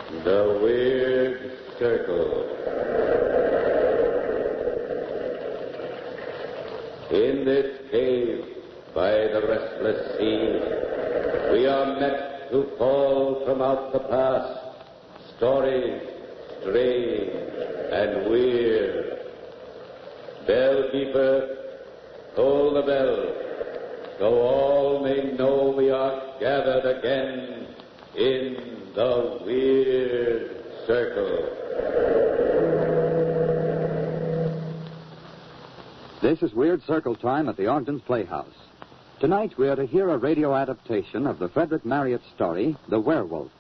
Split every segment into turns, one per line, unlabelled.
The Weird Circle. In this cave by the restless sea, we are met to call from out the past stories strange and weird. Bellkeeper, toll the bell, so all may know we are gathered again in the Weird Circle.
This is Weird Circle time at the Ogden's Playhouse. Tonight we are to hear a radio adaptation of the Frederick Marriott story, The Werewolf.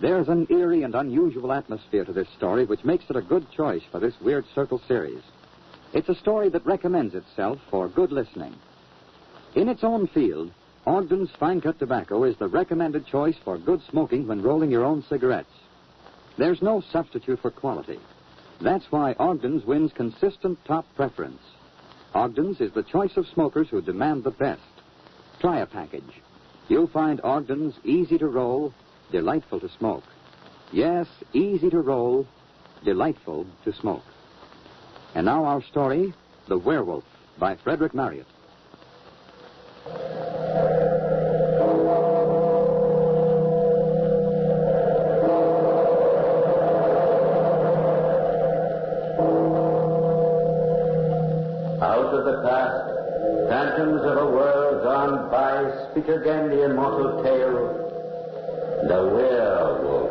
There's an eerie and unusual atmosphere to this story which makes it a good choice for this Weird Circle series. It's a story that recommends itself for good listening. In its own field, Ogden's fine-cut tobacco is the recommended choice for good smoking when rolling your own cigarettes. There's no substitute for quality. That's why Ogden's wins consistent top preference. Ogden's is the choice of smokers who demand the best. Try a package. You'll find Ogden's easy to roll, delightful to smoke. Yes, easy to roll, delightful to smoke. And now our story, The Werewolf, by Frederick Marriott.
Out of the past, phantoms of a world gone by speak again the immortal tale, The Werewolf.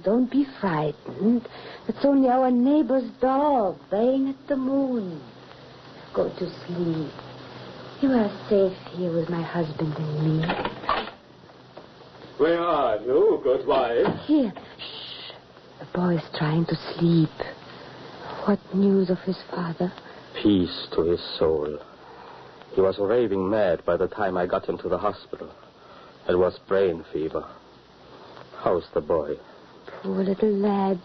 Don't be frightened. It's only our neighbor's dog baying at the moon. Go to sleep. You are safe here with my husband and me.
Where are you, good wife?
Here. Shh. The boy's trying to sleep. What news of his father?
Peace to his soul. He was raving mad by the time I got him to the hospital. It was brain fever. How's the boy?
Poor little lad.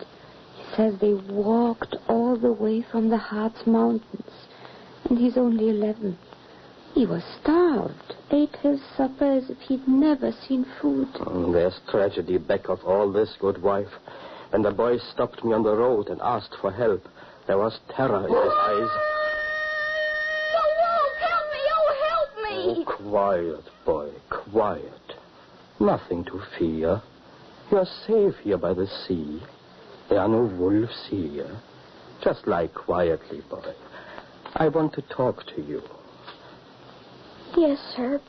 He says they walked all the way from the Harz Mountains. And he's only 11. He was starved. Ate his supper as if he'd never seen food.
There's tragedy back of all this, good wife. When the boy stopped me on the road and asked for help, there was terror in his eyes.
The wolf! Help me! Oh, help me!
Oh, quiet, boy, quiet. Nothing to fear. You're safe here by the sea. There are no wolves here. Just lie quietly, boy. I want to talk to you.
Yes, sir.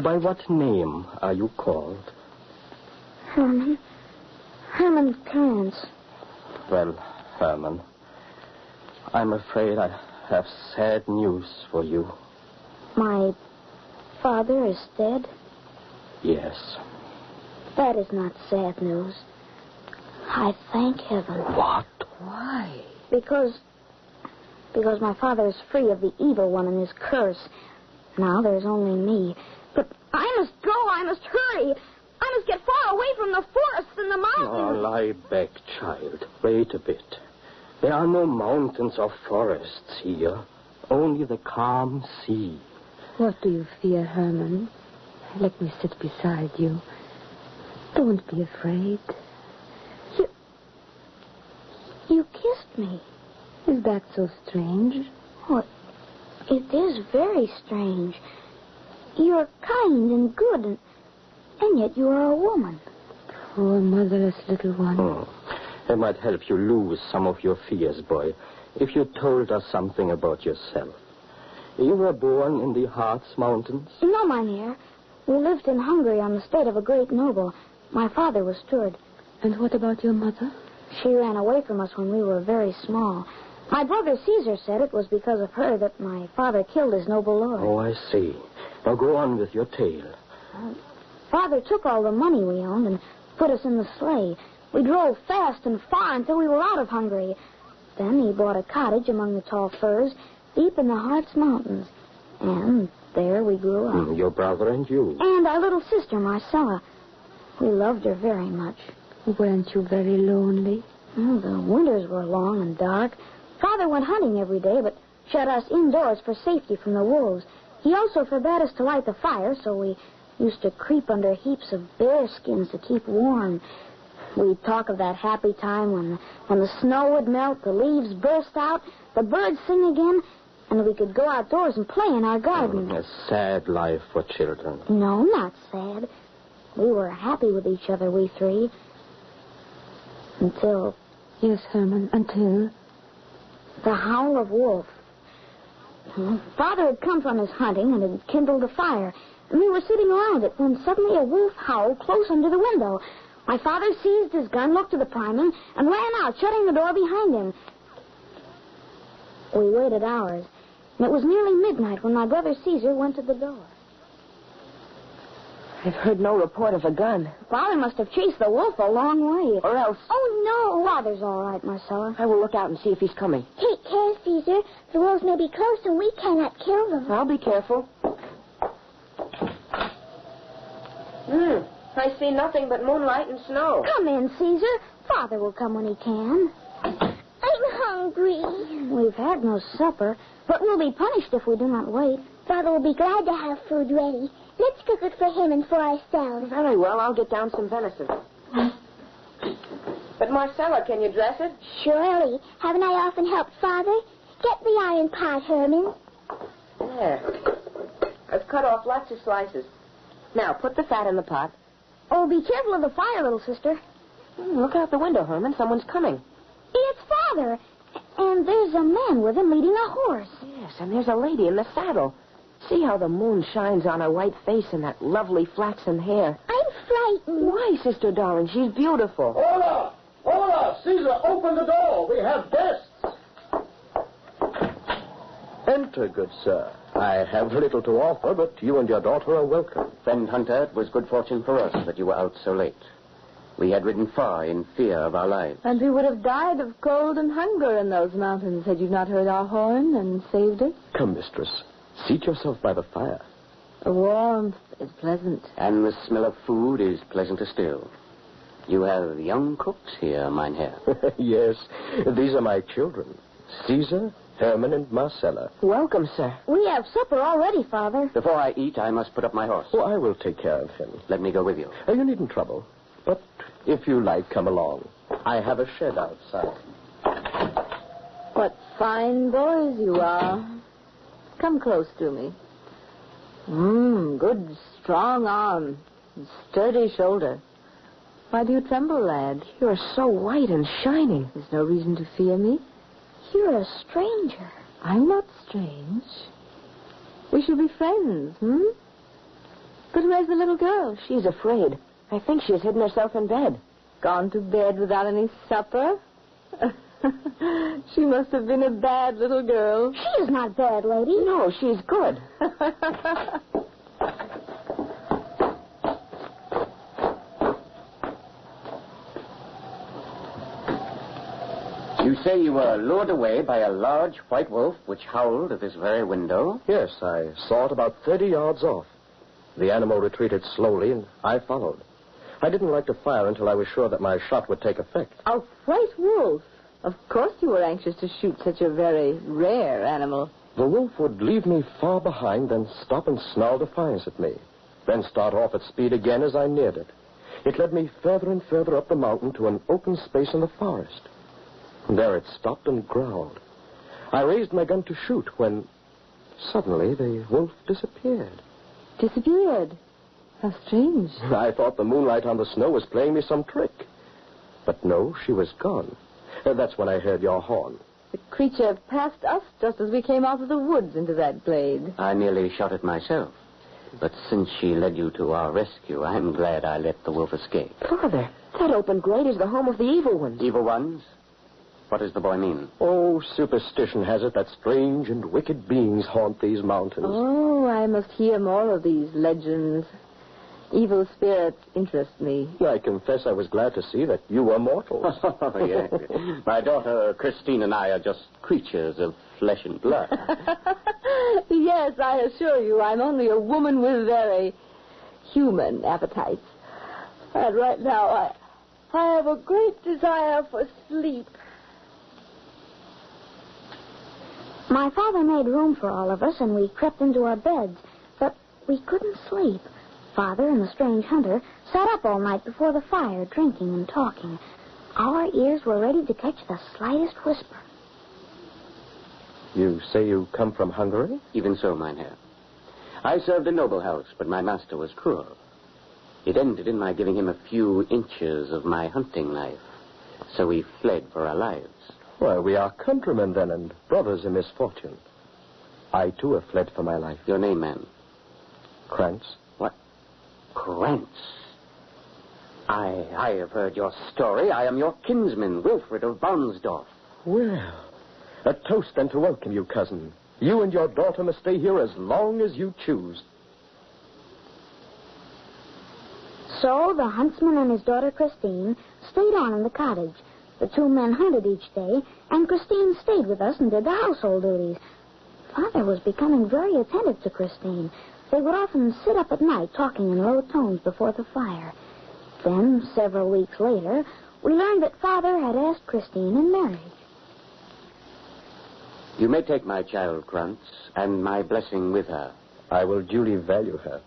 By what name are you called?
Herman. Herman Clarence.
Well, Herman, I'm afraid I have sad news for you.
My father is dead?
Yes.
That is not sad news. I thank heaven.
What?
Why? Because my father is free of the evil one and his curse. Now there's only me. But I must go. I must hurry. I must get far away from the forests and the mountains.
Oh, lie back, child. Wait a bit. There are no mountains or forests here. Only the calm sea.
What do you fear, Herman? Let me sit beside you. Don't be afraid. You kissed me. Is that so strange? Oh, it is very strange. You're kind and good, and yet you are a woman. Poor motherless little one.
It might help you lose some of your fears, boy, if you told us something about yourself. You were born in the Harz Mountains?
No, mynheer. We lived in Hungary on the estate of a great noble. My father was steward. And what about your mother? She ran away from us when we were very small. My brother Caesar said it was because of her that my father killed his noble lord.
Oh, I see. Now go on with your tale.
Father took all the money we owned and put us in the sleigh. We drove fast and far until we were out of Hungary. Then he bought a cottage among the tall firs deep in the Harz Mountains. And there we grew up.
Your brother and you.
And our little sister, Marcella. We loved her very much.
Weren't you very lonely?
Oh, the winters were long and dark. Father went hunting every day, but shut us indoors for safety from the wolves. He also forbade us to light the fire, so we used to creep under heaps of bear skins to keep warm. We'd talk of that happy time when the snow would melt, the leaves burst out, the birds sing again, and we could go outdoors and play in our garden.
A sad life for children.
No, not sad. We were happy with each other, we three. Until...
Yes, Herman, until...
the howl of wolf. Father had come from his hunting and had kindled a fire, and we were sitting around it when suddenly a wolf howled close under the window. My father seized his gun, looked to the priming, and ran out, shutting the door behind him. We waited hours, and it was nearly midnight when my brother Caesar went to the door.
I've heard no report of a gun.
Father must have chased the wolf a long way.
Or else...
Oh, no. Father's all right, Marcella.
I will look out and see if he's coming.
Take care, Caesar. The wolves may be close and we cannot kill them.
I'll be careful. I see nothing but moonlight and snow.
Come in, Caesar. Father will come when he can. I'm hungry. We've had no supper, but we'll be punished if we do not wait.
Father will be glad to have food ready. Let's cook it for him and for ourselves.
Very well, I'll get down some venison. But, Marcella, can you dress it?
Surely. Haven't I often helped Father? Get the iron pot, Herman.
There. I've cut off lots of slices. Now, put the fat in the pot.
Oh, be careful of the fire, little sister.
Look out the window, Herman. Someone's coming.
It's Father. And there's a man with him leading a horse.
Yes, and there's a lady in the saddle. See how the moon shines on her white face and that lovely flaxen hair.
I'm frightened.
Why, sister darling? She's beautiful.
Hola! Hola! Caesar, open the door. We have guests.
Enter, good sir. I have little to offer, but you and your daughter are welcome.
Friend Hunter, it was good fortune for us that you were out so late. We had ridden far in fear of our lives.
And we would have died of cold and hunger in those mountains had you not heard our horn and saved us.
Come, mistress. Seat yourself by the fire.
The warmth is pleasant.
And the smell of food is pleasanter still. You have young cooks here, Mynheer.
Yes, these are my children. Caesar, Herman, and Marcella.
Welcome, sir.
We have supper already, Father.
Before I eat, I must put up my horse.
Oh, I will take care of him.
Let me go with you.
You needn't trouble. But if you like, come along. I have a shed outside.
What fine boys you are. Come close to me. Good, strong arm. Sturdy shoulder. Why do you tremble, lad?
You're so white and shining.
There's no reason to fear me.
You're a stranger.
I'm not strange. We should be friends, But where's the little girl?
She's afraid. I think she's hidden herself in bed.
Gone to bed without any supper? She must have been a bad little girl.
She is not bad, lady.
No, she's good.
You say you were lured away by a large white wolf which howled at this very window?
Yes, I saw it about 30 yards off. The animal retreated slowly, and I followed. I didn't like to fire until I was sure that my shot would take effect.
A white wolf? Of course you were anxious to shoot such a very rare animal.
The wolf would leave me far behind, then stop and snarl defiance at me, then start off at speed again as I neared it. It led me further and further up the mountain to an open space in the forest. There it stopped and growled. I raised my gun to shoot when suddenly the wolf disappeared.
Disappeared? How strange.
I thought the moonlight on the snow was playing me some trick. But no, she was gone. That's when I heard your horn.
The creature passed us just as we came out of the woods into that glade.
I nearly shot it myself. But since she led you to our rescue, I'm glad I let the wolf escape.
Father, that open glade is the home of the evil ones.
Evil ones? What does the boy mean?
Oh, superstition has it that strange and wicked beings haunt these mountains.
Oh, I must hear more of these legends. Evil spirits interest me.
I confess I was glad to see that you were mortals.
Oh, yes. My daughter, Christine, and I are just creatures of flesh and blood.
Yes, I assure you, I'm only a woman with very human appetites. And right now, I have a great desire for sleep.
My father made room for all of us, and we crept into our beds. But we couldn't sleep. Father and the strange hunter sat up all night before the fire, drinking and talking. Our ears were ready to catch the slightest whisper.
You say you come from Hungary?
Even so, mynheer. I served a noble house, but my master was cruel. It ended in my giving him a few inches of my hunting knife. So we fled for our lives.
Well, we are countrymen then, and brothers in misfortune. I, too, have fled for my life.
Your name, man?
Krantz.
What? Krantz? I have heard your story. I am your kinsman, Wilfred of Bonsdorf.
Well, a toast then to welcome you, cousin. You and your daughter must stay here as long as you choose.
So the huntsman and his daughter Christine stayed on in the cottage. The two men hunted each day, and Christine stayed with us and did the household duties. Father was becoming very attentive to Christine. They would often sit up at night talking in low tones before the fire. Then, several weeks later, we learned that Father had asked Christine in marriage.
You may take my child, Krantz, and my blessing with her.
I will duly value her.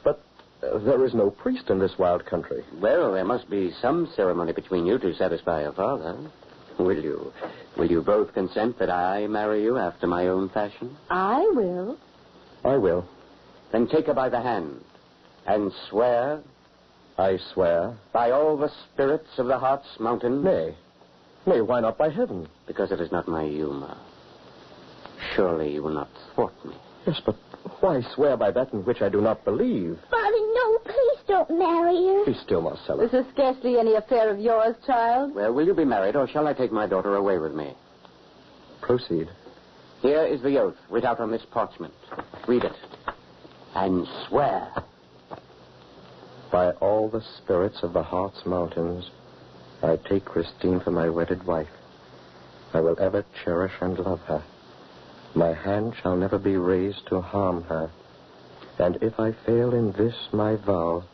But there is no priest in this wild country.
Well, there must be some ceremony between you to satisfy your father. Will you both consent that I marry you after my own fashion?
I will.
I will.
Then take her by the hand and swear.
I swear.
By all the spirits of the Hartz Mountain.
Nay, why not by heaven?
Because it is not my humor. Surely you will not thwart me.
Yes, but why swear by that in which I do not believe?
Father, no, please don't marry her.
Be still, Marcella.
This is scarcely any affair of yours, child.
Well, will you be married, or shall I take my daughter away with me?
Proceed.
Here is the oath writ out on this parchment. Read it. And swear.
By all the spirits of the Hartz Mountains, I take Christine for my wedded wife. I will ever cherish and love her. My hand shall never be raised to harm her. And if I fail in this my vow,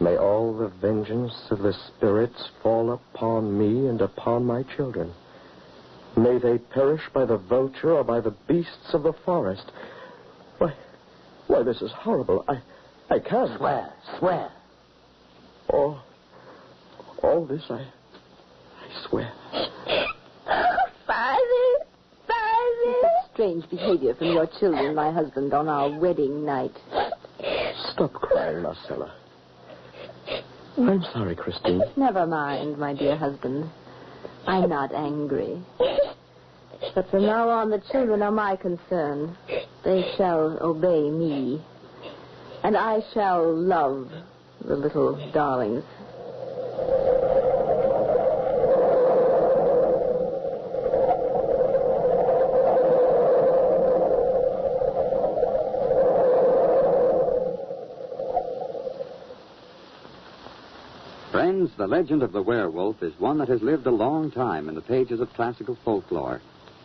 may all the vengeance of the spirits fall upon me and upon my children. May they perish by the vulture or by the beasts of the forest. Why, this is horrible. I can't.
Swear.
All this I swear.
Father.
Strange behavior from your children, my husband, on our wedding night.
Stop crying, Marcella. I'm sorry, Christine.
Never mind, my dear husband. I'm not angry. But from now on, the children are my concern. They shall obey me. And I shall love the little darlings.
Friends, the legend of the werewolf is one that has lived a long time in the pages of classical folklore.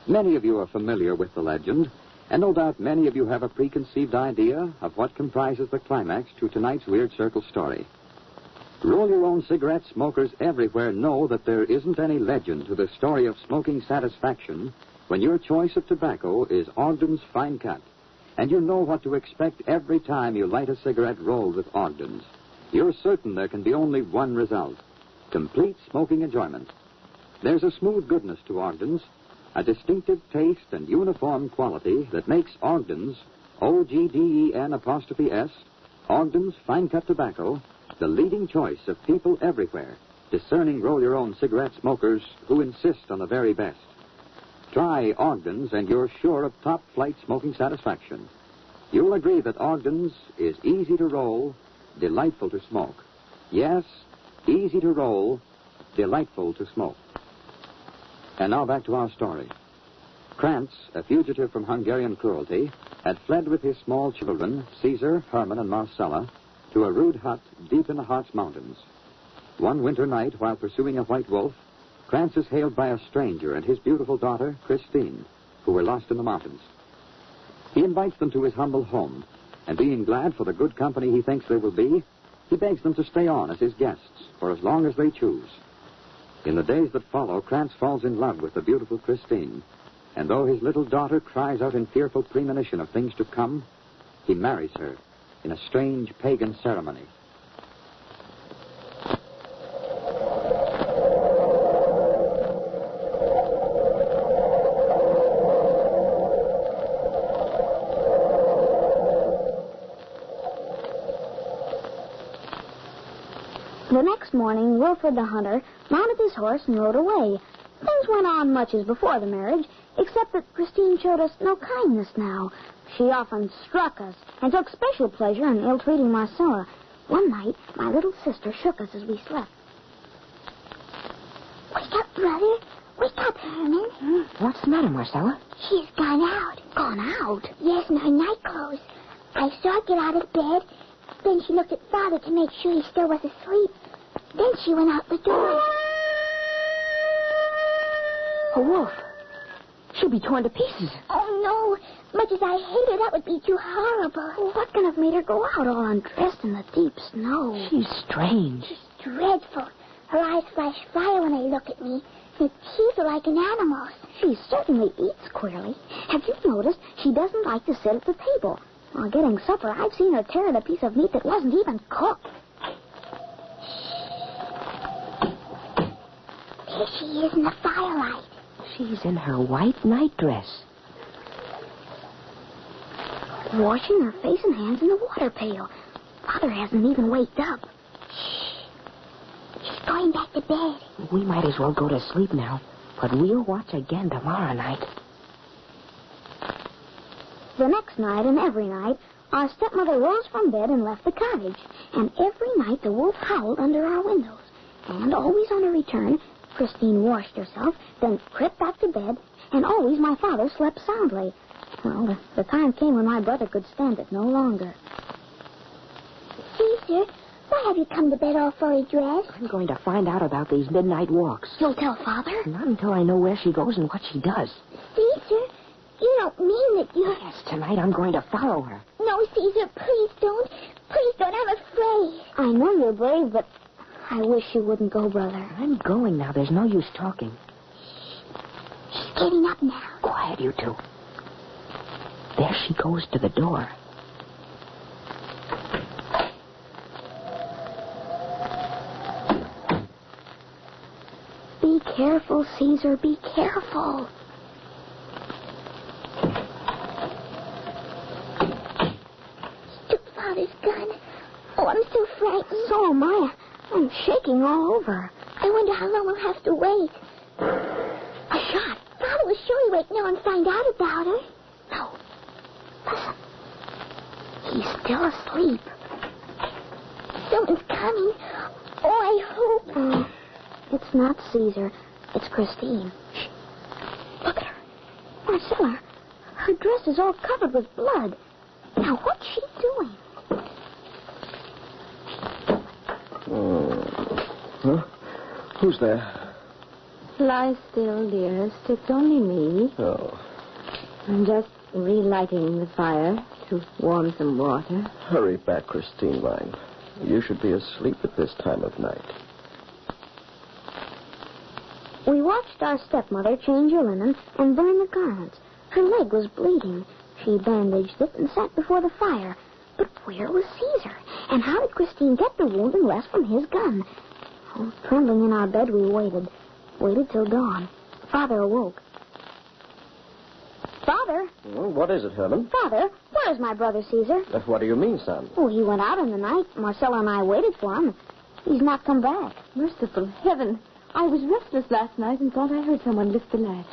Many of you are familiar with the legend, and no doubt many of you have a preconceived idea of what comprises the climax to tonight's Weird Circle story. Roll-your-own cigarette smokers everywhere know that there isn't any legend to the story of smoking satisfaction when your choice of tobacco is Ogden's Fine Cut, and you know what to expect every time you light a cigarette rolled with Ogden's. You're certain there can be only one result: complete smoking enjoyment. There's a smooth goodness to Ogden's, a distinctive taste and uniform quality that makes Ogden's, OGDEN''S, Ogden's Fine Cut Tobacco, the leading choice of people everywhere, discerning roll-your-own cigarette smokers who insist on the very best. Try Ogden's and you're sure of top-flight smoking satisfaction. You'll agree that Ogden's is easy to roll, delightful to smoke. Yes, easy to roll, delightful to smoke. And now back to our story. Krantz, a fugitive from Hungarian cruelty, had fled with his small children, Caesar, Herman, and Marcella, to a rude hut deep in the Hartz Mountains. One winter night, while pursuing a white wolf, Krantz is hailed by a stranger and his beautiful daughter, Christine, who were lost in the mountains. He invites them to his humble home, and being glad for the good company he thinks they will be, he begs them to stay on as his guests for as long as they choose. In the days that follow, Krantz falls in love with the beautiful Christine, and though his little daughter cries out in fearful premonition of things to come, he marries her in a strange pagan ceremony.
The next morning, Wilfred the hunter mounted his horse and rode away. Things went on much as before the marriage, except that Christine showed us no kindness now. She often struck us and took special pleasure in ill-treating Marcella. One night, my little sister shook us as we slept.
Wake up, brother. Wake up, Herman.
What's the matter, Marcella?
She's gone out.
Gone out?
Yes, in her night clothes. I saw her get out of bed. Then she looked at Father to make sure he still was asleep. Then she went out the door.
A wolf. She'll be torn to pieces.
Oh, no. Much as I hate her, that would be too horrible.
What can have made her go out all undressed in the deep snow?
She's strange.
She's dreadful. Her eyes flash fire when they look at me. Her teeth are like an animal's.
She certainly eats queerly. Have you noticed she doesn't like to sit at the table? While getting supper, I've seen her tear at a piece of meat that wasn't even cooked.
There she is in the firelight.
She's in her white nightdress.
Washing her face and hands in the water pail. Father hasn't even waked up.
She's going back to bed.
We might as well go to sleep now, but we'll watch again tomorrow night.
The next night and every night, our stepmother rose from bed and left the cottage. And every night the wolf howled under our windows. And always on her return, Christine washed herself, then crept back to bed, and always my father slept soundly. Well, the time came when my brother could stand it no longer.
Caesar, why have you come to bed all fully dressed?
I'm going to find out about these midnight walks.
You'll tell Father?
Not until I know where she goes and what she does.
Caesar, you don't mean that you're...
Yes, tonight I'm going to follow her.
No, Caesar, please don't. Please don't. I'm afraid.
I know you're brave, but I wish you wouldn't go, brother.
I'm going now. There's no use talking.
She's getting up now.
Quiet, you two. There she goes to the door.
Be careful, Caesar. Be careful.
She took Father's gun. Oh, I'm so frightened.
So am I. I'm shaking all over.
I wonder how long we'll have to wait.
A shot.
Father will surely wake now and find out about her.
No. Listen. He's still asleep.
Someone's coming. Oh, I hope.
It's not Caesar. It's Christine. Shh. Look at her. Marcella, her dress is all covered with blood. Now, what's she doing?
Huh? Who's there?
Lie still, dearest. It's only me.
Oh.
I'm just relighting the fire to warm some water.
Hurry back, Christine mine. You should be asleep at this time of night.
We watched our stepmother change her linen and burn the garments. Her leg was bleeding. She bandaged it and sat before the fire. But where was Caesar? And how did Christine get the wound unless from his gun? Oh, trembling in our bed, we waited. Waited till dawn. Father awoke. Father?
Well, what is it, Herman?
Father, where is my brother Caesar?
What do you mean, son?
Oh, he went out in the night. Marcella and I waited for him. He's not come back.
Merciful heaven. I was restless last night and thought I heard someone lift the latch.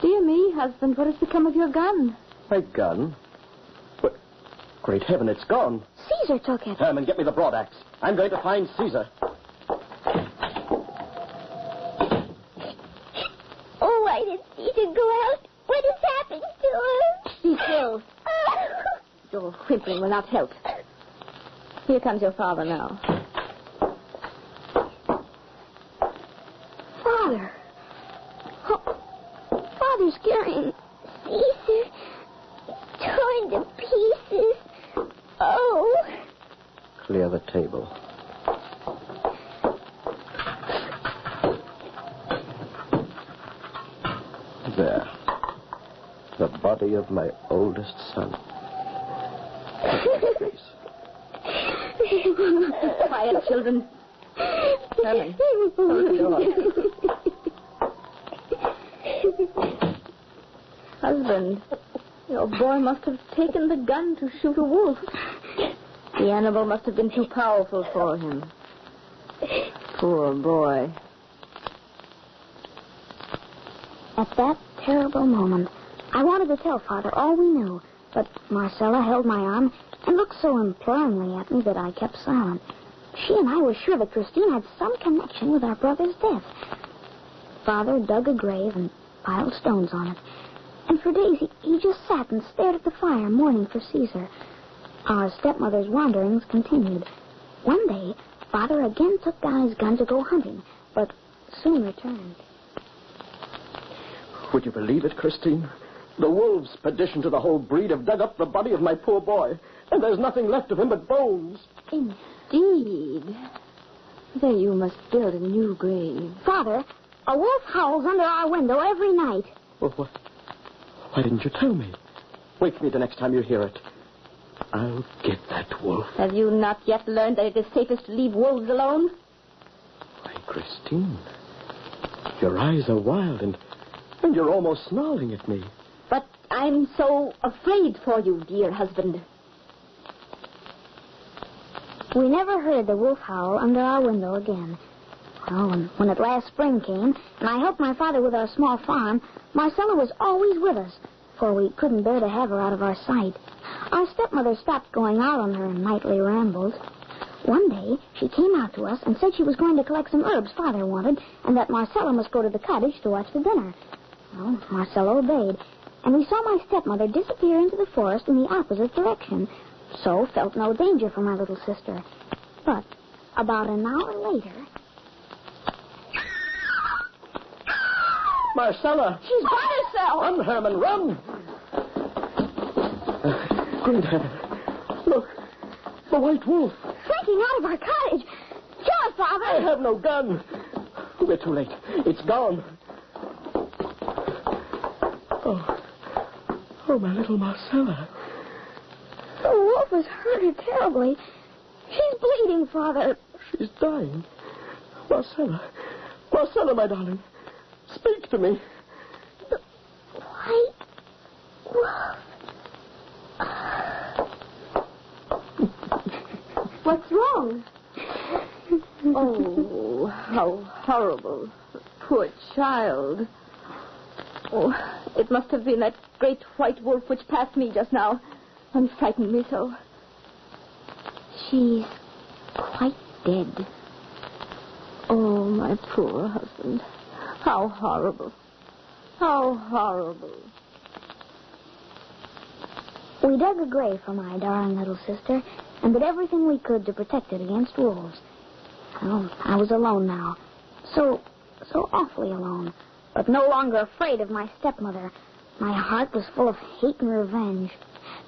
Dear me, husband, what has become of your gun?
My gun? But, great heaven, it's gone.
Caesar took it.
Herman, get me the broadaxe. I'm going to find Caesar.
Oh, why did Caesar go out? What has happened to her?
She's killed. Your whimpering will not help. Here comes your father now.
Father. Father's carrying...
Caesar.
clear the table. There. The body of my oldest son.
Quiet, children. Herman, close the door. Husband, your boy must have taken the gun to shoot a wolf. The animal must have been too powerful for him. Poor boy.
At that terrible moment, I wanted to tell Father all we knew, but Marcella held my arm and looked so imploringly at me that I kept silent. She and I were sure that Christine had some connection with our brother's death. Father dug a grave and piled stones on it. And for days he just sat and stared at the fire, mourning for Caesar. Our stepmother's wanderings continued. One day, Father again took down his gun to go hunting, but soon returned.
Would you believe it, Christine? The wolves, perdition to the whole breed, have dug up the body of my poor boy, and there's nothing left of him but bones.
Indeed. Then you must build a new grave.
Father, a wolf howls under our window every night.
Well, why didn't you tell me? Wake me the next time you hear it. I'll get that wolf.
Have you not yet learned that it is safest to leave wolves alone?
Why, Christine, your eyes are wild and you're almost snarling at me.
But I'm so afraid for you, dear husband.
We never heard the wolf howl under our window again. Well, when at last spring came, and I helped my father with our small farm, Marcella was always with us, for we couldn't bear to have her out of our sight. Our stepmother stopped going out on her nightly rambles. One day, she came out to us and said she was going to collect some herbs Father wanted, and that Marcella must go to the cottage to watch the dinner. Well, Marcella obeyed, and we saw my stepmother disappear into the forest in the opposite direction, so felt no danger for my little sister. But about an hour later...
Marcella!
She's got herself!
Run, Herman, run! Great heaven. Look, the white wolf.
Slinking out of our cottage. Kill it, Father!
I have no gun. We're too late. It's gone. Oh, my little Marcella.
The wolf has hurt her terribly. She's bleeding, Father.
She's dying. Marcella, my darling. Speak to me.
The white wolf.
What's wrong? Oh, how horrible. Poor child. Oh, it must have been that great white wolf which passed me just now and frightened me so.
She's quite dead.
Oh, my poor husband. How horrible. How horrible.
We dug a grave for my darling little sister and did everything we could to protect it against wolves. Well, I was alone now. So awfully alone. But no longer afraid of my stepmother. My heart was full of hate and revenge.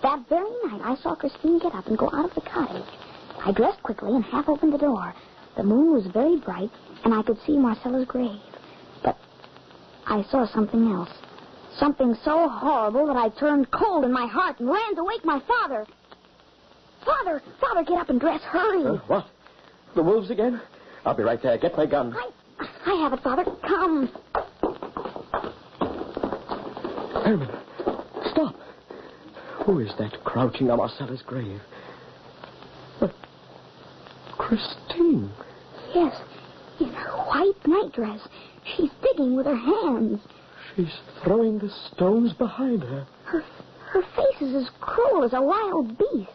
That very night, I saw Christine get up and go out of the cottage. I dressed quickly and half opened the door. The moon was very bright, and I could see Marcella's grave. But I saw something else. Something so horrible that I turned cold in my heart and ran to wake my father. Father, get up and dress. Hurry.
What? The wolves again? I'll be right there. Get my gun.
I have it, Father. Come.
Herman, stop. Who is that crouching on Marcella's grave? Christine.
Yes, in her white nightdress. She's digging with her hands.
She's throwing the stones behind her.
Her face is as cruel as a wild beast.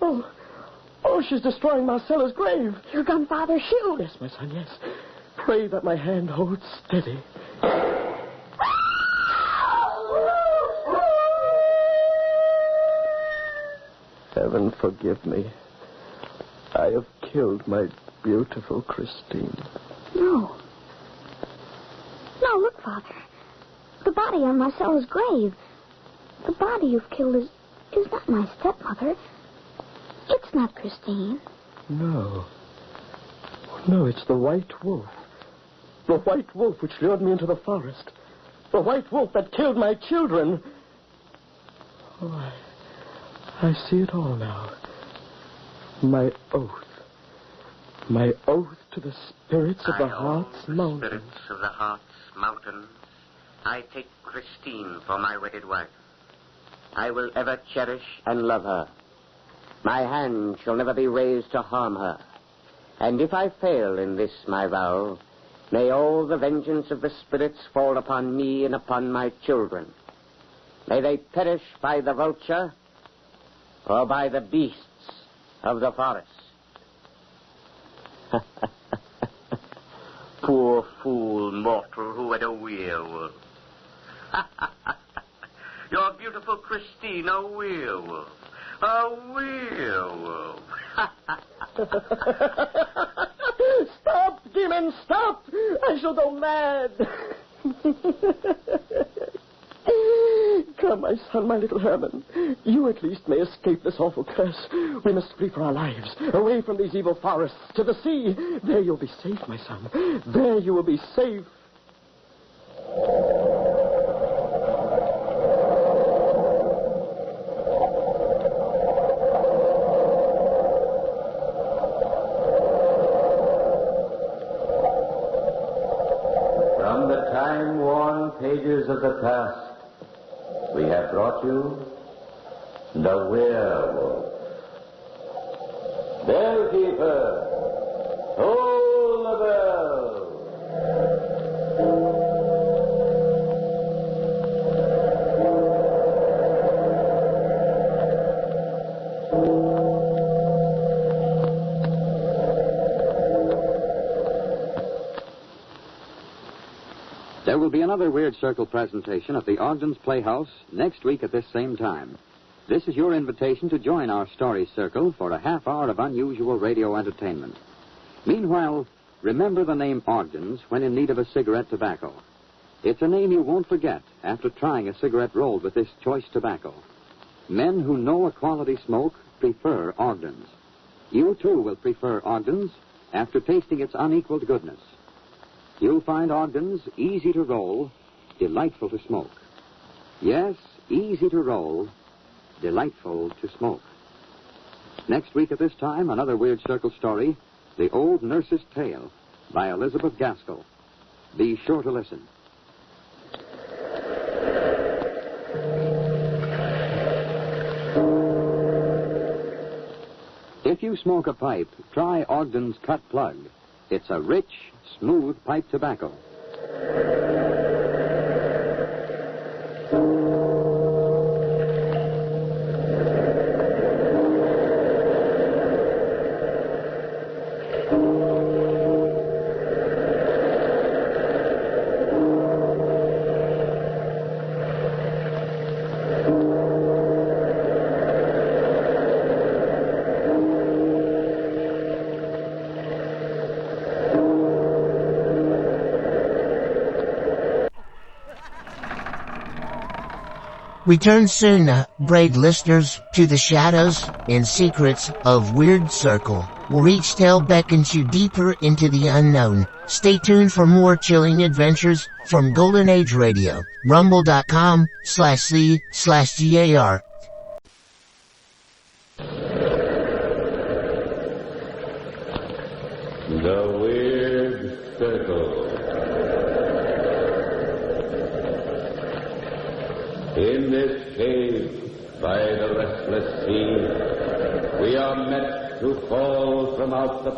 Oh, she's destroying Marcella's grave.
Your gun, Father, shoot.
Yes, my son, yes. Pray that my hand holds steady. Heaven forgive me. I have killed my beautiful Christine.
No, look, Father. The body on Marcella's grave. The body you've killed is not my stepmother. It's not Christine.
No. No, it's the white wolf. The white wolf which lured me into the forest. The white wolf that killed my children. Oh, I see it all now. My oath. My oath to the spirits of the Heart's Mountain.
Spirits of the Heart's Mountain. I take Christine for my wedded wife. I will ever cherish and love her. My hand shall never be raised to harm her. And if I fail in this my vow, may all the vengeance of the spirits fall upon me and upon my children. May they perish by the vulture or by the beasts of the forest. Poor fool mortal who had a werewolf. Your beautiful Christine, a werewolf. A werewolf.
Stop, demon, stop! I shall go mad. Come, my son, my little Herman. You at least may escape this awful curse. We must flee for our lives, away from these evil forests, to the sea. There you'll be safe, my son. There you will be safe.
From the time-worn pages of the past, we have brought you the werewolf. Bellkeeper, toll the bell.
There will be another Weird Circle presentation at the Ogden's Playhouse next week at this same time. This is your invitation to join our story circle for a half hour of unusual radio entertainment. Meanwhile, remember the name Ogden's when in need of a cigarette tobacco. It's a name you won't forget after trying a cigarette rolled with this choice tobacco. Men who know a quality smoke prefer Ogden's. You, too, will prefer Ogden's after tasting its unequaled goodness. You'll find Ogden's easy to roll, delightful to smoke. Yes, easy to roll, delightful to smoke. Next week at this time, another Weird Circle story, The Old Nurse's Tale, by Elizabeth Gaskell. Be sure to listen. If you smoke a pipe, try Ogden's Cut Plug. It's a rich, smooth pipe tobacco.
Return soon, brave listeners, to the shadows and secrets of Weird Circle, where each tale beckons you deeper into the unknown. Stay tuned for more chilling adventures from Golden Age Radio, rumble.com/c/GAR.
The Weird Circle. In this cave, by the restless sea, we are met to fall from out the